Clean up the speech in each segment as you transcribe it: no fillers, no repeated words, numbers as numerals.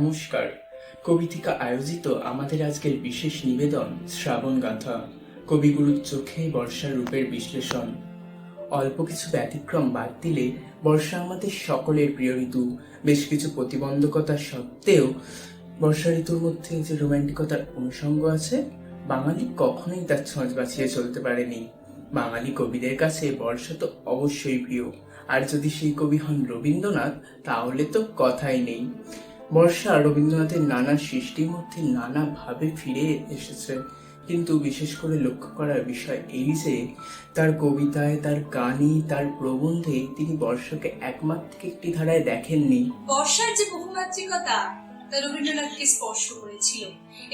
নমস্কার। কবিতিকা আয়োজিত আমাদের আজকের বিশেষ নিবেদন শ্রাবণ গাথা, কবিগুরুর চোখে বর্ষার রূপের বিশ্লেষণ। অল্প কিছু ব্যতিক্রম বাদ দিলে বর্ষা আমাদের সকলের প্রিয় ঋতু। বেশ কিছু প্রতিবন্ধকতা সত্ত্বেও বর্ষা ঋতুর মধ্যে যে রোমান্টিকতার অনুষঙ্গ আছে, বাঙালি কখনোই তার ছোঁয়াচ বাঁচিয়ে চলতে পারেনি। বাঙালি কবিদের কাছে বর্ষা তো অবশ্যই প্রিয়, আর যদি সেই কবি হন রবীন্দ্রনাথ তাহলে তো কথাই নেই। বর্ষা রবীন্দ্রনাথের নানা সৃষ্টির মধ্যে নানাভাবে ফিরে এসেছে, কিন্তু বিশেষ করে লক্ষ্য করার বিষয় এই যে তার কবিতায়, তার গানে, তার প্রবন্ধে তিনি বর্ষাকে একমাত্র একটি ধারায় দেখেননি। বর্ষার যে বহুমাত্রিকতা তা রবীন্দ্রনাথকে স্পর্শ করেছিল,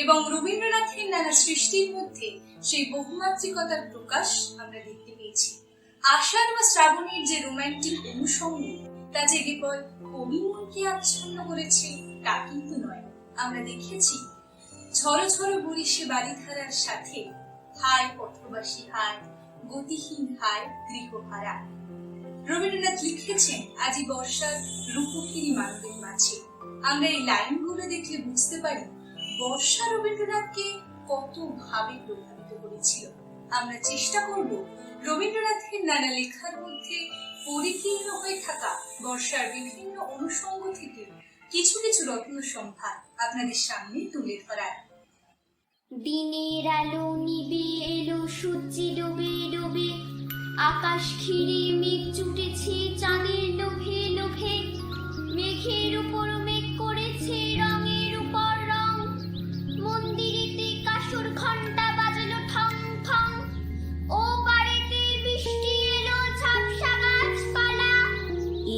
এবং রবীন্দ্রনাথের নানা সৃষ্টির মধ্যে সেই বহুমাত্রিকতার প্রকাশ আমরা দেখতে পেয়েছি। আষাঢ় বা শ্রাবণের যে রোমান্টিক অনুষঙ্গ তা যে কেবল কবি মনকে আচ্ছন্ন করেছে তা কিন্তু নয়। আমরা দেখেছি ঝড়ো ঝড়ো বরিশে বাড়িধারার সাথে হায় পথবাসী হায়, গতিহীন হায় গৃহহারা। রবীন্দ্রনাথ লিখেছেন আজি বর্ষার রূপকিনী মানবের মাঝে। আমরা এই লাইনগুলো দেখলে বুঝতে পারি বর্ষা রবীন্দ্রনাথকে কত ভাবে প্রভাবিত করেছিল। আমরা চেষ্টা করব রবীন্দ্রনাথের নানা লেখার মধ্যে পরিকীর্ণ হয়ে থাকা বর্ষার বিভিন্ন অনুষঙ্গ থেকে কিছু কিছু রত্ন সম্ভার আপনাদের সামনে তুলে ধরার। দিনের আলো নিবে এলো, সূর্য ডুবে ডুবে, আকাশ ঘিরে মেঘ জুটেছে চাঁদের লোভে লোভে, মেঘের উপর মেঘ করেছে রঙের উপর রং, মন্দিরেতে কাসর ঘন্টা বাজলো ঠং ঠং, ও বাড়িতে বৃষ্টি এলো ঝাপসা গাছপালা,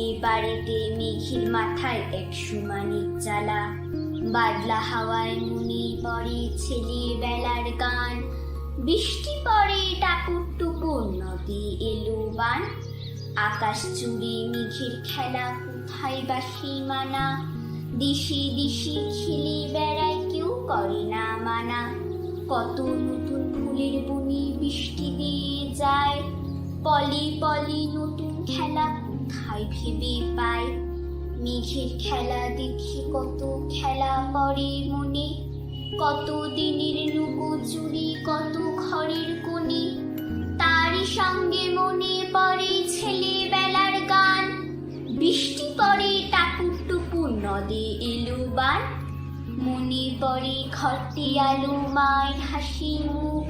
এ বাড়িতে মেঘের মাথায় এক সুমানিক জ্বালা, বাদলা হাওয়ায় মনে পড়ে ছেলের বেলার গান, বৃষ্টি পড়ে টাপুর টুপুর, নদী এলো বান, আকাশ জুড়ে মেঘের খেলা, কোথায় বা সীমানা, দিশি দিশি খেলে বেড়ায় কেউ করে না মানা, কত নতুন ফুলের বনে বৃষ্টি দিয়ে যায়, পলি পলি নতুন খেলা কোথায় ভেবে পায়, মেঘের খেলা দেখে কত খেলা পড়ে মনে, কত দিনের নুকো চুরি, কত ঘরের কোণে, তারই সঙ্গে মনে পড়ে ছেলে বেলার গান, বৃষ্টি পড়ে টাপুর টুপুর, নদে এলো বান, মনে পড়ে ঘরটি আলো মায়ের হাসি মুখ,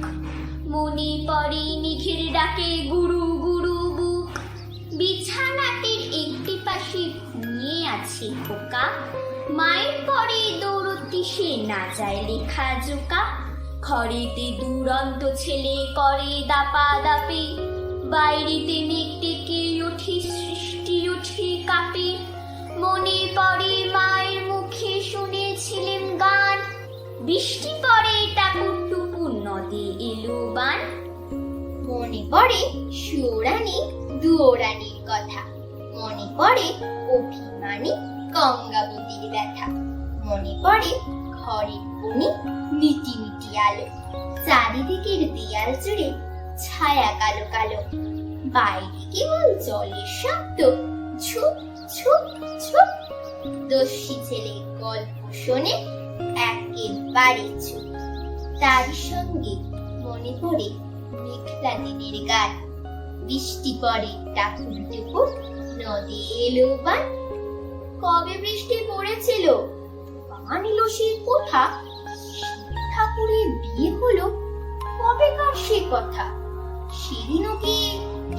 মনে পড়ে মেঘের ডাকে গুরু গুরু বুক, বিছানাটির একটি পাশে ঘুমিয়ে আছে খোকা, মায়ের পরে দৌড়তি সে না যায় লেখা জোকা, ঘরেতে দুরন্ত ছেলে করে দাপা দাপি, বাইরেতে মেঘ ডেকে ওঠে সৃষ্টি ওঠে কাঁপে, মনে পড়ে মায়ের মুখে শুনেছিলেন গান, বৃষ্টি পড়ে টাপুর টুপুর, নদে এলো বান, মনে পড়ে সুরানি দুয়োরানির কথা, মনে পড়ে অভিমানী গঙ্গাবতীর ব্যথা, মনে পড়ে ঘরের কোণে মিটি মিটি আলো, চারিদিকের দেয়াল জুড়ে ছায়া কালো কালো, বাইরে কেবল জলের শব্দ ঝুপ ঝুপ ঝুপ, দস্যি ছেলে গল্প শোনে একেবারে চুপ, তার সঙ্গে মনে পড়ে মেঘলা দিনের গান, বৃষ্টি পড়ে টাপুর টুপুর, নদী এলো বান, কবে বৃষ্টি পড়েছিল বান এলো সে কোথা, ঠাকুরের বিয়ে হলো কবেকার সে কথা, সেদিনও কি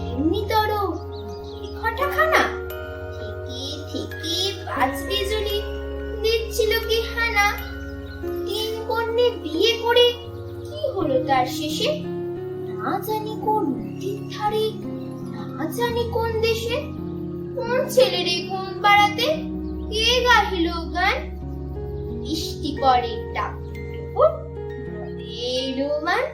এমনিতর ঘটাখানা, থেকে থেকে বাজবে জুড়ি দিচ্ছিল কি হানা, তিন কন্যে বিয়ে করে কি হলো তার শেষে, না জানি কোন নদীর ধারে, না জানি কোন দেশে, কোন ছেলের ঘুম পাড়াতে কে গাহিল গান, বৃষ্টি পড়ে টাপুর এলো মান।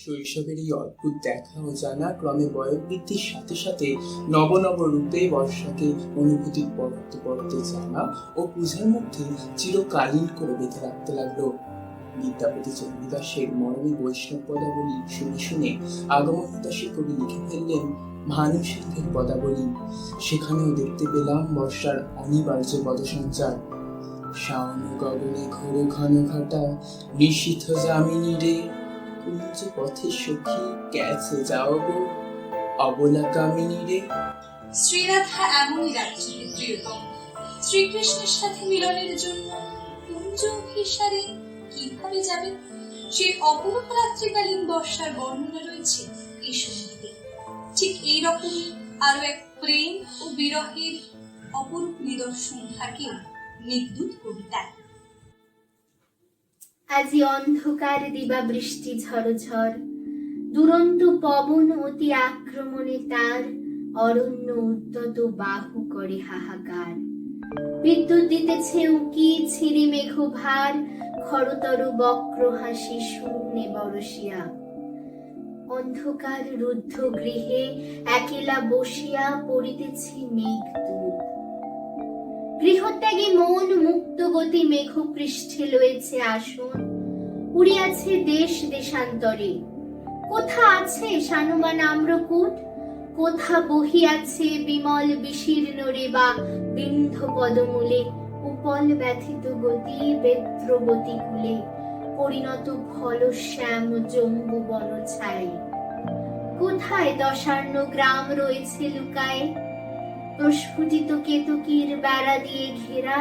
শৈশবের এই অদ্ভুত দেখা ও জানা ক্রমে বয়োবৃদ্ধির সাথে সাথে নব নব রূপে বর্ষাকে অনুভূতির পরতে পরতে জানা ও পূজার মধ্যে চিরকালীন করে বেঁধে রাখতে লাগলো। বিদ্যাপতি চন্দ্রদাসের মরমী বৈষ্ণব পদাবলী শুনে শুনে আগমন দাসী কবি লিখে ফেললেন ভানু সিংহের পদাবলী। সেখানেও দেখতে পেলাম বর্ষার অনিবার্য পদসঞ্চার। শাওন গগনে ঘোর ঘন ঘটা, নিশীথ যামিনী রে, কুঞ্জ পথে সখী গেছে যাও গো, অবলা কামিনী রে। শ্রীরাধা এমনই রাত্রির প্রিয়তম, শ্রীকৃষ্ণের সাথে মিলনের জন্য কুঞ্জ অভিসারে কিভাবে যাবে, সেই অপরূপ রাত্রিকালীন বর্ষার বর্ণনা রয়েছে এই সঙ্গীতে। ঠিক এইরকমই আরো এক প্রেম ও বিরহের অপরূপ নিদর্শন থাকে মেঘদূত কবিতায়। আজি অন্ধকার দিবা বৃষ্টি ঝড়, দুরন্ত পবন অতি আক্রমণে তার অরণ্য উদ্যত বাহু করে হাহাকার। বিদ্যুৎ দিতেছে উকি ছিরি মেঘ ভার, খরতর বক্র হাসি শূন্যে বরসিয়া। অন্ধকার রুদ্ধ গৃহে একেলা বসিয়া পড়িতেছি মেঘদূত। গৃহত্যাগী মন মুক্ত গতি মেঘ পৃষ্ঠে লয়েছে আসন, উড়িয়াছে দেশ দেশান্তরে। কোথা আছে সানুমান আম্রকূট, কোথা বহিয়াছে বিমল বিশীর্ণ রেবা বিন্ধ পদমূলে, উপল ব্যথিত গতি বেত্রবতী কূলে, পরিণত ফল শ্যাম জম্বু বন ছায়। কোথায় দশার্ণ গ্রাম রয়েছে লুকায়, প্রস্ফুটিত কেতকীর বেড়া দিয়ে ঘেরা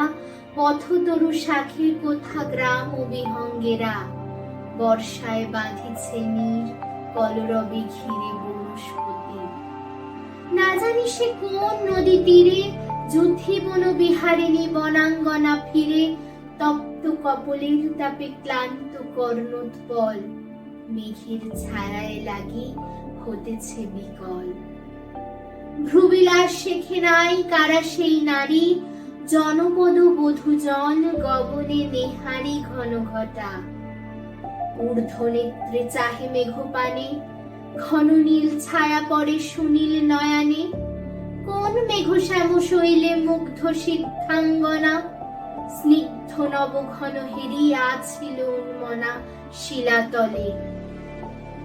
পথতরু শাখে কোথা গ্রাম ও বিহঙ্গেরা। বর্ষায় বাঁধিছে নীর কলরবে ঘিরে বনস্পতি, না জানি সে কোন নদী তীরে যুদ্ধি বন বিহারিণী বনাঙ্গনা ফিরে। তপ্ত কপলের তাপে ক্লান্ত কর্ণোৎপল, মেঘের ছায়ায় লাগি হতেছে বিকল। ভ্রুবিলাস শেখে নাই কারা সেই নারী, জনপদ বধূজন গগনে নেহারি ঘন ঘটা। ঊর্ধ্ব নেত্রে চাহে মেঘপানে, ঘন নীল ছায়া পড়ে সুনীল নয়নে। কোন মেঘ শ্যাম শৈলে মুগ্ধ সিদ্ধাঙ্গনা, স্নিগ্ধ নব ঘন হেরিয়া আছিল উন্মনা শিলাতলে।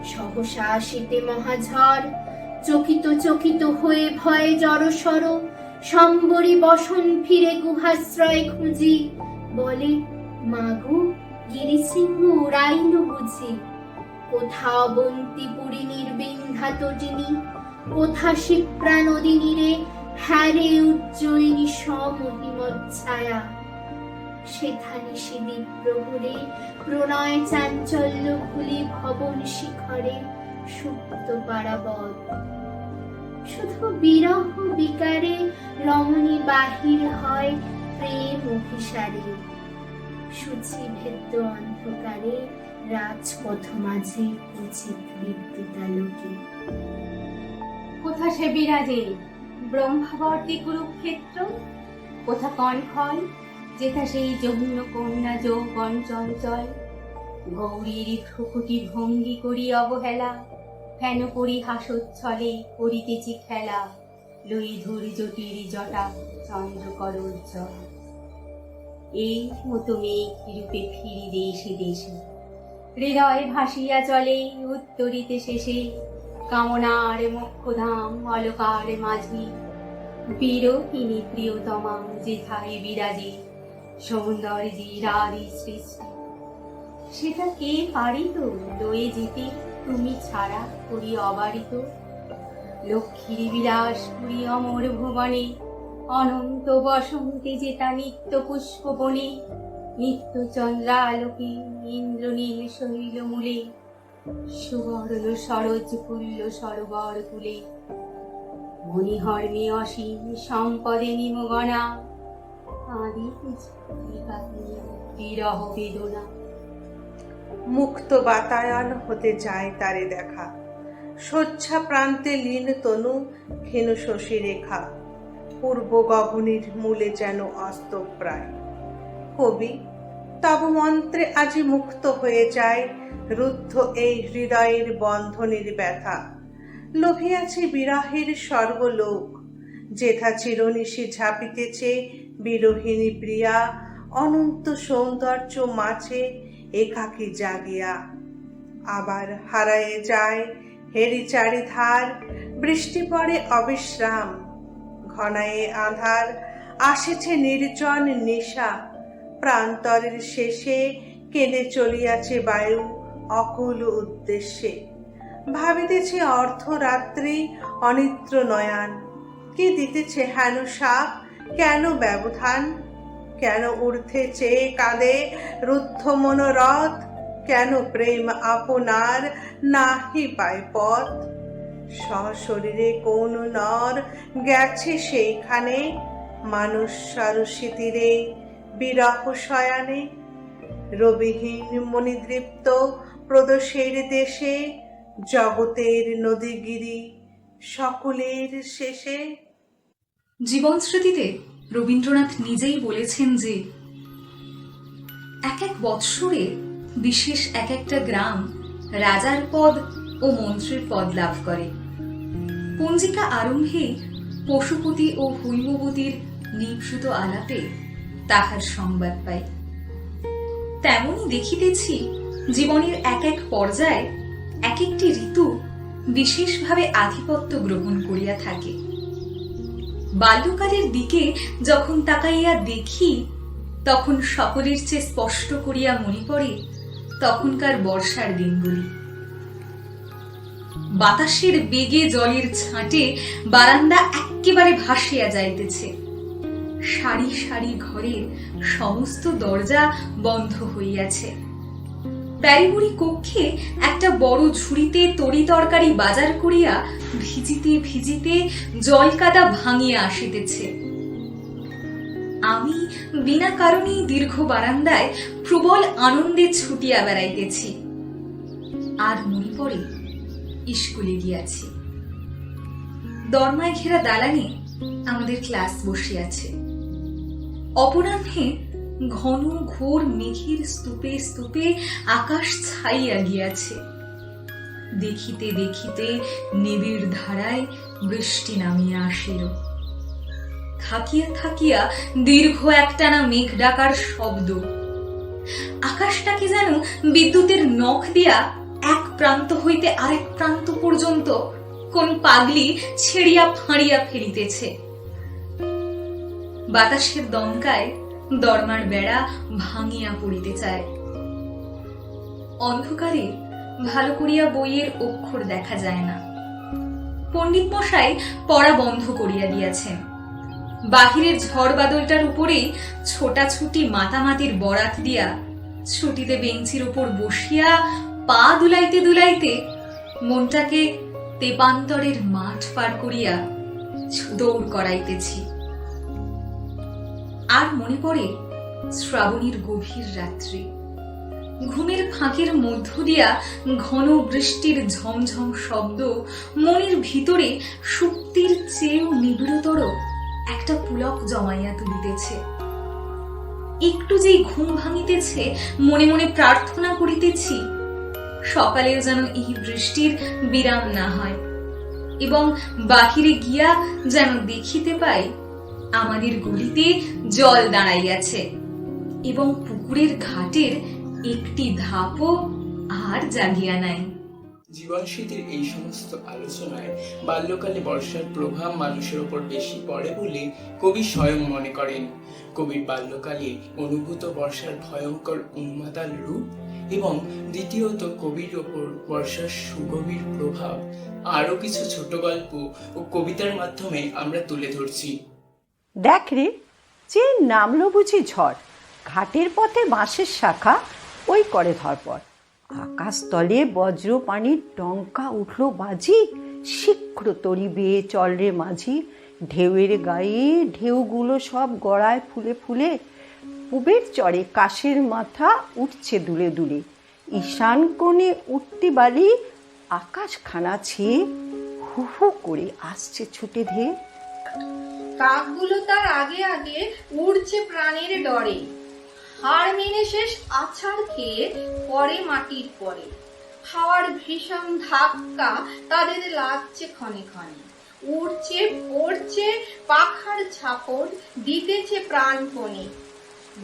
সহসা আসিতে মহাঝড়, চকিত চকিত হয়ে ভয়ে জড়সড়। সম্বরী বসন ফিরে গুহাশ্রয় খুঁজি, বলে মাগো গিরিসিংহ উড়াইল বুঝি। কোথা অবন্তিপুরী নির্বিন্ধ্যা তটিনী, কোথা শিপ্রা নদী নীরে হ্যারে উজ্জয়িনী সমহিমত ছায়া। সেখানে সে প্রহরে প্রণয় চাঞ্চল্য খুলি ভবন শিখরে সুপ্ত পারাবত। শুধু বিরহ বিকারে রমণী বাহির হয় প্রেম অভিসারে। সূচি ভেদ্য অন্ধকারে রাজপথ মাঝে উচিত বিদ্যুতালোকে। কোথা সে বিরাজে ব্রহ্মাবর্তী কুরুক্ষেত্র, কোথা কণ্ঠল যেথা সেই যৌন কন্যা যৌবন চঞ্চল। গৌরীর ভ্রুকুটি ভঙ্গি করি অবহেলা, হেন করি হাসোচ্ছলে করিতেছি খেলা। লই ধরি জটির জটা চন্দ্রকর উজ্জ্বল। এই মতো মেঘ রূপে ফিরি দেশে দেশে, হৃদয় ভাসিয়া চলে উত্তরিতে শেষে। কামনার মোক্ষধাম অলকার মাঝি, বিরহিণী প্রিয়তমা যেথায় বিরাজে। সৌন্দর্যের আদি সৃষ্টি সেটা কে পারিত লয়ে যেতে, তুমি ছাড়া করি অবারিত। লক্ষ্মীর বিলাস পুরী অমর ভুবনে, অনন্ত বসন্তে যেতা নিত্য পুষ্পবনে। নিত্য চন্দ্রালোকে ইন্দ্রনীল শৈল মূলে, সুবর্ণ সরোজ কুল্ল সরোবর কূলে। মণিহর্মে অসীম সম্পদে নিমগণা, আদি বিরহ বেদনা। মুক্ত বাতায়ন হতে যায় তারে দেখা, স্বচ্ছা প্রান্তে লীন তনু ক্ষীণ শশী রেখা। পূর্ব গগনের মূলে যেন অস্ত প্রায়। কবি তব মন্ত্রে আজি মুক্ত হয়ে যায় রুদ্ধ এই হৃদয়ের বন্ধনের ব্যথা। লোভিয়াছে বিরহের স্বর্গলোক, যেথা চিরনিশি ঝাঁপিতেছে বিরহিণী প্রিয়া। অনন্ত সৌন্দর্য মাঝে একাকী জাগিয়া, আবার হারায়ে যায় হেরি চারিধার। বৃষ্টি পড়ে অবিশ্রাম, ঘনায়ে আধার, আসেছে নির্জন নিশা। প্রান্তরের শেষে কেঁদে চলিয়াছে বায়ু অকুল উদ্দেশ্যে। ভাবিতেছে অর্ধরাত্রি অনিদ্র নয়ন, কি দিতেছে হেন সাপ, কেন ব্যবধান, কেন ঊর্ধ্বে চেয়ে কাঁদে রুদ্ধ মনোরথ, কেন প্রেম আপনার নাহি পায় পথ। সশরীরে কোন নর গেছে সেইখানে, মানুষ সরসী তীরে বিরহ শয়ানে। রবিহীন মণিদৃপ্ত প্রদোষের দেশে, জগতের নদীগিরি সকলের শেষে। জীবন স্মৃতিতে রবীন্দ্রনাথ নিজেই বলেছেন যে এক এক বৎসরে বিশেষ এক একটা গ্রাম রাজার পদ ও মন্ত্রীর পদ লাভ করে। পঞ্জিকা আরম্ভে পশুপতি ও হৈমবতীর নিভৃত আলাপে তাহার সংবাদ পাই। তেমনি দেখিতেছি জীবনের এক এক পর্যায়ে এক একটি ঋতু বিশেষভাবে আধিপত্য গ্রহণ করিয়া থাকে। বাল্যকালের দিকে যখন তাকাইয়া দেখি, তখন সকলের চেয়ে স্পষ্ট করিয়া মনে পড়ে তখনকার বর্ষার দিনগুলি। বাতাসের বেগে জলের ছাঁটে বারান্দা একেবারে ভাসিয়া যাইতেছে। সারি সারি ঘরের সমস্ত দরজা বন্ধ হইয়াছে। প্যারিবুড়ি কক্ষে একটা বড় ঝুড়িতে তরি তরকারি বাজার করিয়া ভিজিতে ভিজিতে জল কাদা ভাঙিয়া আসিতেছে। আমি বিনা কারণেই দীর্ঘ বারান্দায় প্রবল আনন্দে ছুটিয়া বেড়াইতেছি। আর মনে পড়ে স্কুলে গিয়াছি। দরমায় ঘেরা দালানে আমাদের ক্লাস বসিয়াছে। অপরাহ্নে ঘন ঘোর মেঘের স্তূপে স্তূপে আকাশ ছাইয়া গিয়াছে। দেখিতে দেখিতে নিবিড় ধারায় বৃষ্টি নামিয়া আসিল। থাকিয়া থাকিয়া দীর্ঘ একটানা মেঘ ডাকার শব্দ। আকাশটাকে যেন বিদ্যুতের নখ দিয়া এক প্রান্ত হইতে আরেক প্রান্ত পর্যন্ত কোন পাগলি ছেড়িয়া ফাঁড়িয়া ফেলিতেছে। বাতাসের দমকায় দরমার বেড়া ভাঙিয়া পড়িতে চায়। অন্ধকারে ভালো করিয়া বইয়ের অক্ষর দেখা যায় না। পণ্ডিত মশাই পড়া বন্ধ করিয়া দিয়াছেন। বাহিরের ঝড় বাদলটার উপরেই ছোটাছুটি মাতামাতির বরাত দিয়া ছুটিতে বেঞ্চির উপর বসিয়া পা দুলাইতে দুলাইতে মনটাকে তেপান্তরের মাঠ পার করিয়া দৌড় করাইতেছি। আর মনে পড়ে শ্রাবণীর গভীর রাত্রি। ঘুমের ফাঁকের মধ্য দিয়া ঘন বৃষ্টির ঝমঝম শব্দ মনের ভিতরে সুপ্তির চেয়েও নিবিড়তর একটা পুলক জমাইয়া তুলিতেছে। একটু যেই ঘুম ভাঙিতেছে, মনে মনে প্রার্থনা করিতেছি সকালেও যেন এই বৃষ্টির বিরাম না হয়, এবং বাহিরে গিয়া যেন দেখিতে পাই আমাদের গলিতে জল দাঁড়াইয়াছে এবং পুকুরের ঘাটের একটি ধাপও আর জাগিয়া নাই। জীবন স্মৃতির এই সমস্ত আলোচনায় বাল্যকালে বর্ষার প্রভাব মানুষের ওপর বেশি পড়ে বলে কবি স্বয়ং মনে করেন। কবির বাল্যকালে অনুভূত বর্ষার ভয়ঙ্কর উন্মাদাল রূপ এবং দ্বিতীয়ত কবির ওপর বর্ষার সুগভীর প্রভাব আরো কিছু ছোট গল্প ও কবিতার মাধ্যমে আমরা তুলে ধরছি। দেখ রে, যে নামলো বুঝি ঝড়, ঘাটের পথে বাঁশের শাখা ওই করে ধরপর। আকাশতলে বজ্র পানির ডঙ্কা উঠল বাজি, শীঘ্র তরি বেয়ে চল রে মাঝি। ঢেউয়ের গায়ে ঢেউগুলো সব গড়ায় ফুলে ফুলে, পুবের চরে কাশের মাথা উঠছে দুলে দুলে। ঈশান কোণে উঠতি বালি আকাশখানা ছেয়ে হু হু করে আসছে ছুটে ধেয়ে। কাকগুলো তার আগে আগে উড়ছে প্রাণের ডরে, হাড় মেনে শেষ আছাড় খেয়ে পরে মাটির পরে। হাওয়ার ভীষণ ধাক্কা তাদের লাগছে ক্ষণে ক্ষণে, উড়ছে পড়ছে পাখার ঝাপট দিতেছে প্রাণপণে।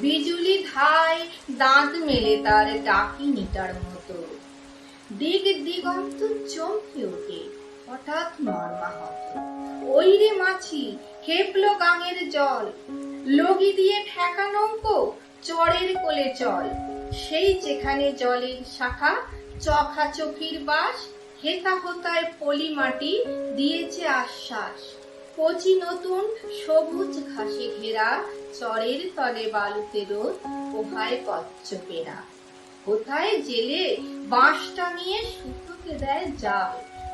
বিজুলি ধায় দাঁত মেলে তার ডাকিনিটার মতো, দিক দিগন্ত চমকে ওঠে হঠাৎ মর্মাহত। ওই রে মাছি খেপলো গাঙের জল, লগি দিয়ে ঠেকা নৌকো চরের কোলে চল, সেই যেখানে জলের শাখা, চখাচখির বাস, হেতা হোতায় পলি মাটি দিয়েছে আশ্বাস। কচি নতুন সবুজ ঘাসে ঘেরা, চরের তলে বালুতে রোদ, পোহায় কচ্ছপেরা। কোথায় জেলে বাঁশ টাঙিয়ে সুতোকে দেয় জাল,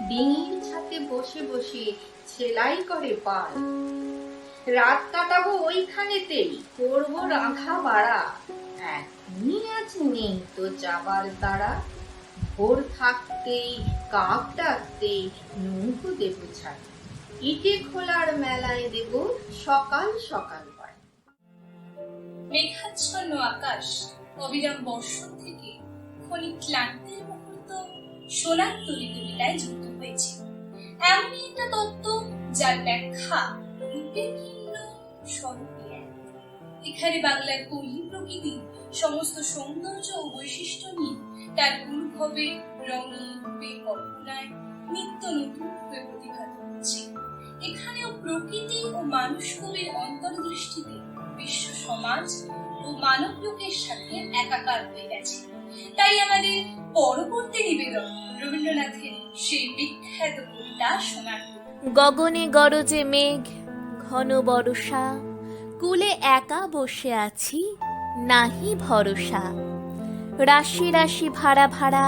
ডিঙির ছাতে বসে বসে সেলাই করে পাল। রাত কাটাবো ওইখানেতেই, করবো রাঁধা বাড়া, এখনই আজ নেই তো যাবার তারা। ভোর থাকতেই কাক ডাকতেই নৌকো দেবো ছাড়, ইটে খোলার মেলায় দেব সকাল সকাল পায়। মেঘাচ্ছন্ন আকাশ, অবিরাম বর্ষণ থেকে ক্ষণিক ক্লান্তির মুহূর্ত সোনার তরিত লীলায় যুক্ত হয়েছে। এমনই একটা তত্ত্ব যার ব্যাখ্যা রূপে ভিন্ন, স্বরূপে এক। এখানে বাংলার পল্লী প্রকৃতি সমস্ত সৌন্দর্য ও বৈশিষ্ট্য নিয়ে তার অনুভবে, রঙে, রূপে, কল্পনায় নিত্য নতুন রূপে প্রতিভাত হচ্ছে। এখানেও প্রকৃতি ও মানুষ কবির অন্তর্দৃষ্টিতে বিশ্ব সমাজ ও মানব লোকের সাথে একাকার হয়ে গেছে। তাই আমাদের পরবর্তী নিবেদন রবীন্দ্রনাথের সেই বিখ্যাত কবিতা শোনার। গগনে গরজে মেঘ, ঘন বর্ষা, কুলে একা বসে আছি, নাহি ভরসা। রাশি রাশি ভাড়া ভাড়া,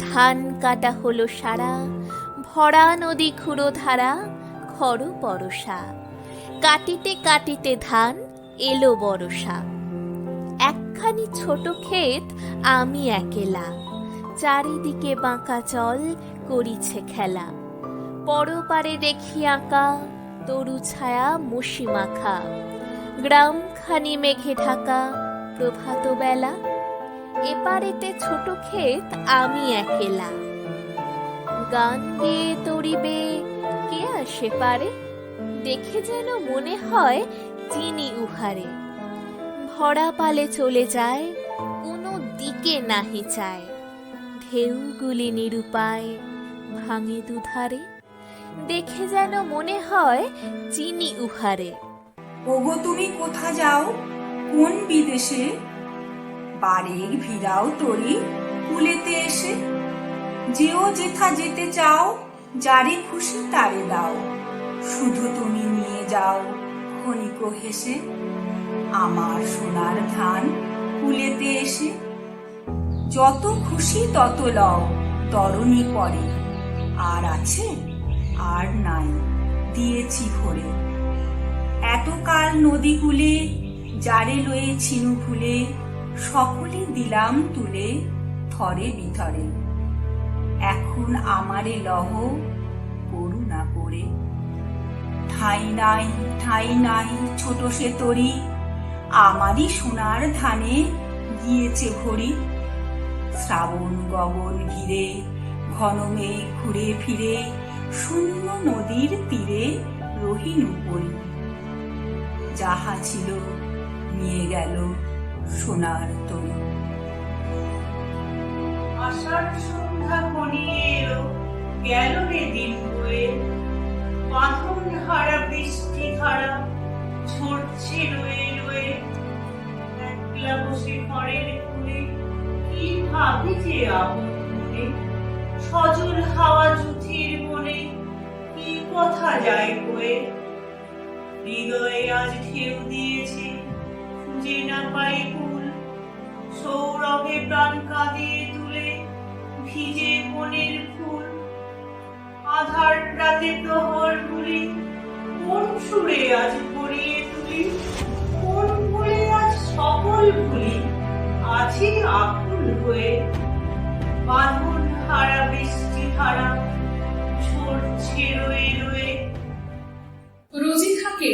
ধান কাটা হলো সারা, ভরা নদী খুঁড়ো ধারা, খর পরশা। কাটিতে কাটিতে ধান এলো বরষা। একখানি ছোট ক্ষেত আমি একেলা, চারিদিকে বাঁকা চল করিছে খেলা। পরপারে দেখি আঁকা তরু ছায়া মুশি মাখা, গ্রামখানি মেঘে ঢাকা প্রভাত বেলা। এপারেতে ছোট ক্ষেত আমি একেলা, গান গেয়ে তরিবে কে আসে পারে, দেখে যেন মনে হয় চিনি উহারে। ভরা পালে চলে যায়, কোনো দিকে নাহি চায়, ঢেউগুলি নিরুপায় ভাঙে দুধারে, দেখে যেন মনে হয় চিনি উহারে। ওগো তুমি কোথা যাও, কোন বিদেশে, বারেক ভিড়াও তরি কুলেতে এসে। যেও যেথা যেতে চাও, যারে খুশি তারে দাও, শুধু তুমি নিয়ে যাও ক্ষণিক হেসে। আমার সোনার ধান কুলেতে এসে, যত খুশি তত লও তরণী পরে। আর আছে আর নাই দিয়েছি ভরে, এতকাল নদী কূলে যারে লয়ে ছিনু ফুলে, সকলে দিলাম তুলে থরে বিথরে। এখন আমারে লহ করুণা করে, ঠাঁই নাই ছোট সে তরি, আমারই সোনার ধানে গিয়েছে ভরি। শ্রাবণ গগন ঘিরে ঘন মেঘ ঘুরে ফিরে, শূন্য নদীর তীরে রহিনু পরি। যাহা ছিল নিয়ে গেল সোনার তরি। আষাঢ় সন্ধ্যা ঘনিয়ে এলো, গেল রে দিন বয়ে, বাঁধন হারা বৃষ্টি ধারা ঝরছে রয়ে রয়ে। একলা বসে ঘরের কোণে কি ভাবি যে আপন মনে, সজল হাওয়া জুথির বনে কি কথা যায় বয়ে। হৃদয়ে আজ ঢেউ দিয়েছে খুঁজে না পাই কুল, সৌরভে প্রাণ কাঁদিয়ে তুলে ভিজে বনের ফুল। আধার রাতে প্রহর গুলি কোন সুরে আজ পড়িয়ে তুলি, কোন ভুলে আজ সকল ভুলি আছি আকুল হয়ে। বাঁধন হারা বৃষ্টি ধারা ঝরছে রয়ে রয়ে। রোজি থাকে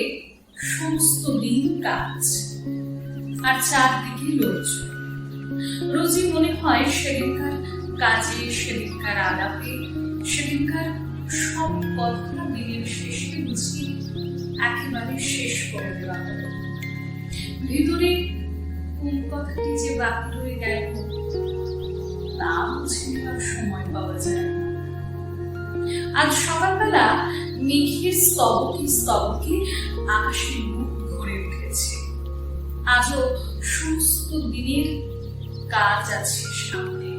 সমস্ত দিন কাজ আর চারদিকে লোকজন। রোজি মনে হয় সেদিনকার কাজে, সেদিনকার আলাপে, সেদিনকার সব কথা দিনের শেষে বুঝি একেবারে শেষ করে দেওয়া হলো। ভিতরে কোন কথাটি যে বাকি রয়ে গেল তা বুঝে নেওয়ার সময় পাওয়া যায় না। আজ সকালবেলা মেঘের স্তবকে স্তবকে আকাশের মুখ ভরে উঠেছে। আজও সমস্ত দিনের কাজ আছে সামনে,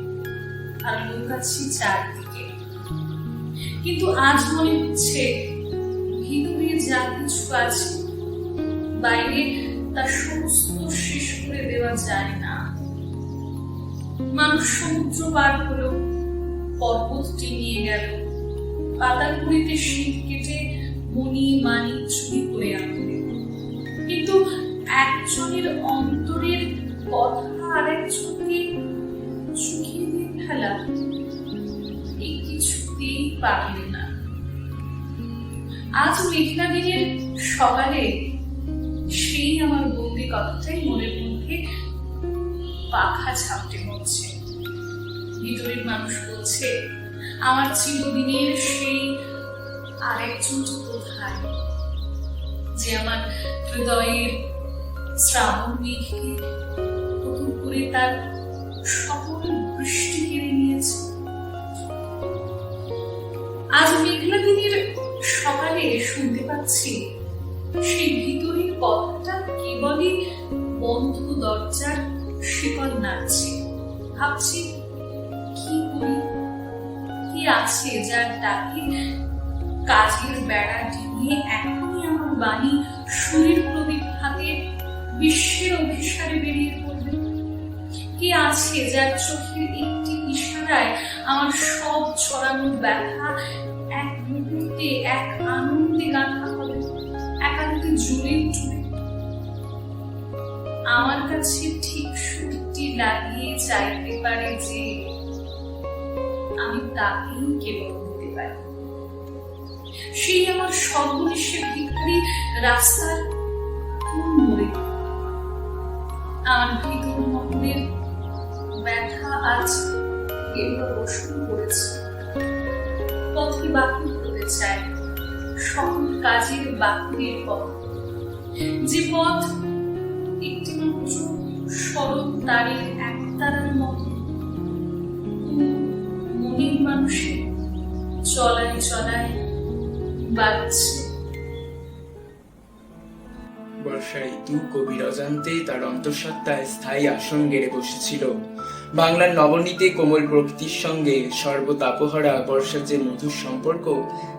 আর লোক আছে চারদিকে। কিন্তু আজ মনে হচ্ছে ভিতরে যা কিছু আছে বাইরে তার সমস্ত শেষ করে দেওয়া যায় না। মানুষ সমুদ্র পার হলো, পর্বতটি নিয়ে গেল, পাতালপুরিতে শীত কেটে মণি মানিক চুরি করে আনবে, কিন্তু একজনের অন্তরের কথা আরেকজনকে চুকিয়ে দিয়ে ফেলা এই কিছুতেই পারবে না। আজ মেঘনা দিনের সকালে সেই আমার বন্দি কথাটাই মনের মধ্যে পাখা ঝাপটে হচ্ছে। ভিতরের মানুষ বলছে, আমার চিরদিনের সেই আরেকজন কোথায়, যে আমার হৃদয়ের শ্রাবণ মেঘকে নতুন করে তার সকল বৃষ্টি কেড়ে নিয়েছে। আজ মেঘলা দিনের সকালে শুনতে পাচ্ছি সেই ভিতরের কথাটা কেবলই বন্ধ দরজার শিকল নাড়ছে। ভাবছি কি করি, কি আছে যার ডাকে কাজের বেড়া ডিঙিয়ে এখনই আমার বাণী সুরের প্রদীপ হাতে বিশ্বের অভিসারে বেরিয়ে পড়বে। কি আছে যার চোখের একটি ইশারায় আমার সব ছড়ানো ব্যথা এক মুহূর্তে এক আনন্দে গাঁথা হবে, একান্তে জুড়ে উঠবে। আমার কাছে ঠিক সুরটি লাগিয়ে চাইতে পারে যে আমি তাকেই কেবল দিতে পারি। সেই আমার সর্বনিশ্বে ভিখারি রাস্তার কোন মোড়ে আমার ভিতর মনের ব্যথা আজ এবার বসন করেছে। পথে বাকি হতে চায় সকল কাজের বাকির পথ, যে পথ একটি মাত্র সরল তারের একতারার মতো মনের মানুষের চলায় চলায় বাড়ছে। বর্ষা ঋতু কবির অজান্তে তার অন্তঃসত্ত্বায় স্থায়ী আসন গেড়ে বসেছিল। বাংলার নবনীতে কোমল প্রকৃতির সঙ্গে সর্বতাপহরা বর্ষার যে মধুর সম্পর্ক,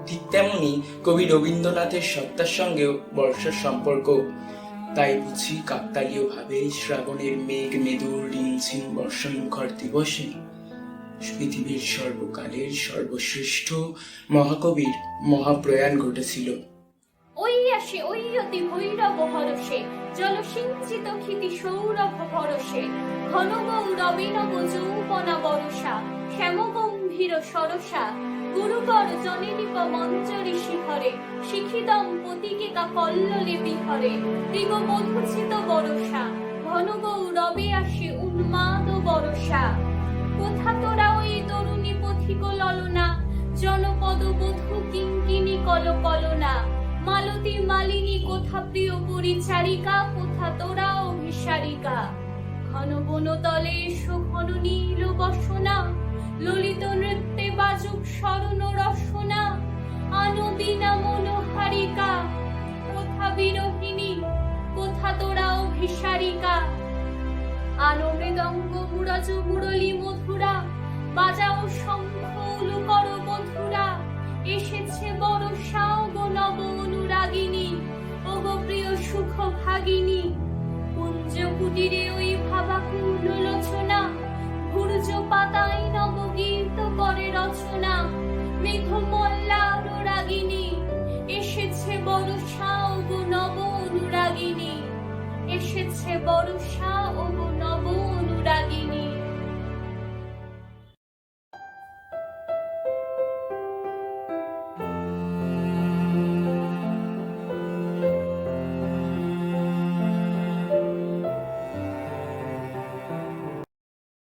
ঠিক তেমনি কবি রবীন্দ্রনাথের সত্তার সঙ্গেও বর্ষার সম্পর্ক। তাই বুঝি কাকতালীয় ভাবে শ্রাবণের মেঘ মেদুর রিমঝিম বর্ষণমুখর দিবসে পৃথিবীর সর্বকালের সর্বশ্রেষ্ঠ মহাকবির মহাপ্রয়াণ ঘটেছিল। ওই আসে ওই অতি ভৈরব হরসে, জলসিঞ্চিত ক্ষিতি সৌরভ ভরসে, ঘন গৌরবিনব যৌবনা বরসা, শ্যাম গম্ভীর সরসা, গুরুকর জনেনিপ মঞ্জরি শিখরে, শিখি দম্পতিকে কল্লোলে বিহরে, দিগ মধুচিত বরসা, ঘন গৌরবে আসে উন্মাদ বরসা। কোথা তোরা ওই তরুণী পথিক ললনা, জনপদ বধূ কিঙ্কিনী কলকলনা, মালতী মালিনী কোথা প্রিয় পরিচারিকা, কোথা তোরা অভিসারিকা। ঘন বনতলে সুঘন নীল বসনা, ললিত নৃত্যে বাজুক স্মরণ রসনা, আনবিনা মনোহারিকা, কোথা বিরহিণী, কোথা তোরা অভিসারিকা। আনো মৃদঙ্গ মুরজ মুরলী মধুরা, বাজাও শঙ্খ উলুকর বধুরা, এসেছে বরষা গো নব অনুরাগিনী, ও গো প্রিয় সুখ ভাগিনী। কুঞ্জ কুটিরে ওই ভাবাকুল লোচনা, ভুর্জ পাতায় নবগীত করে রচনা, মেঘমল্লা অনুরাগিনী, এসেছে বরষা গো নব অনুরাগিনী, এসেছে বরষা ও গো